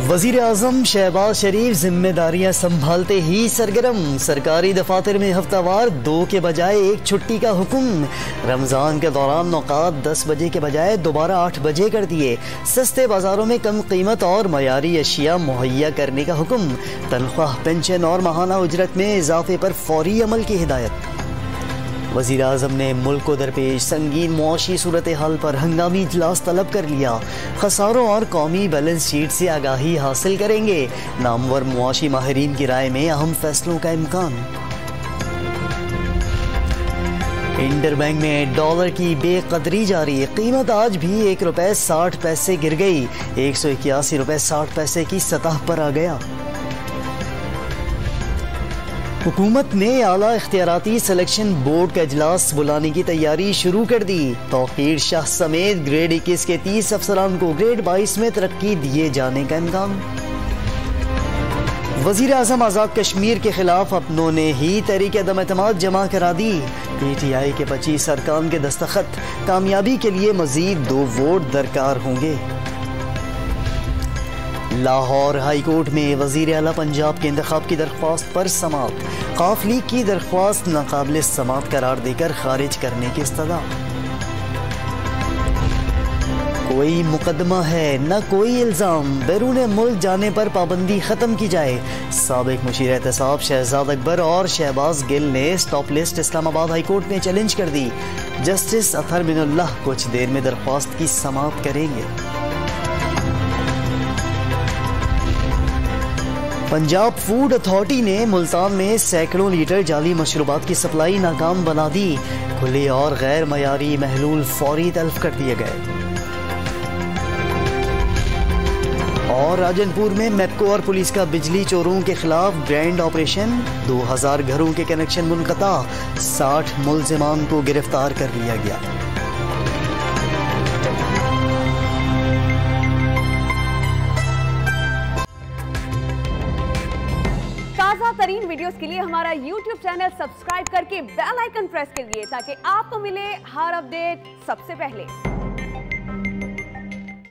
वजीर आजम शहबाज शरीफ जिम्मेदारियां संभालते ही सरगर्म। सरकारी दफातर में हफ्तावार 2 के बजाय 1 छुट्टी का हुक्म। रमजान के दौरान औकात 10 बजे के बजाय दोबारा 8 बजे कर दिए। सस्ते बाजारों में कम कीमत और मयारी अशिया मुहैया करने का हुक्म। तनख्वाह, पेंशन और माहाना उजरत में इजाफे पर फौरी अमल की हिदायत। वज़ीर आज़म ने मुल्क को दरपेश संगीन मुआशी सूरत हाल पर हंगामी इजलास तलब कर लिया। खसारों और कौमी बैलेंस शीट से आगाही हासिल करेंगे। नामवर मुआशी माहिरीन की राय में अहम फैसलों का इम्कान। इंटरबैंक में डॉलर की बेकदरी जारी। कीमत आज भी ₹1.60 गिर गई। 181 पैसे की सतह पर आ गया। हुकूमत ने आला इख्तियाराती सिलेक्शन बोर्ड का इजलास बुलाने की तैयारी शुरू कर दी। तौकीर शाह समेत ग्रेड 21 के 30 अफसरान को ग्रेड 22 में तरक्की दिए जाने का इम्कान। वजीर आजम आज़ाद कश्मीर के खिलाफ अपनों ने ही तहरीक अदम एतमाद जमा करा दी। PTI के 25 अरकान के दस्तखत। कामयाबी के लिए मजीद 2 वोट दरकार होंगे। लाहौर हाई कोर्ट में वजीर आला पंजाब के इंतखाब की दरख्वास्त पर समाअत। काफ लीग की दरख्वास्त नाकाबिल समाअत करार देकर खारिज करने की इस्तदा। कोई मुकदमा है न कोई इल्जाम। बैरून मुल्क जाने पर पाबंदी खत्म की जाए। साबिक मुशीर एहतसाब शहजाद अकबर और शहबाज गिल ने stop list Islamabad high court में चैलेंज कर दी। जस्टिस अतहर मिनुल्लाह कुछ देर में दरख्वास्त की समाअत करेंगे। पंजाब फूड अथॉरिटी ने मुल्तान में सैकड़ों लीटर जाली मशरूबात की सप्लाई नाकाम बना दी। खुले और गैर मयारी महलूल फौरी तल्फ कर दिए गए। और राजनपुर में मैपको और पुलिस का बिजली चोरों के खिलाफ ग्रैंड ऑपरेशन। 2000 घरों के कनेक्शन मुनक़ता। 60 मुल्ज़िमान को गिरफ्तार कर लिया गया। ताज़ा तरीन वीडियोस के लिए हमारा YouTube चैनल सब्सक्राइब करके बेल आइकन प्रेस करिए ताकि आपको मिले हर अपडेट सबसे पहले।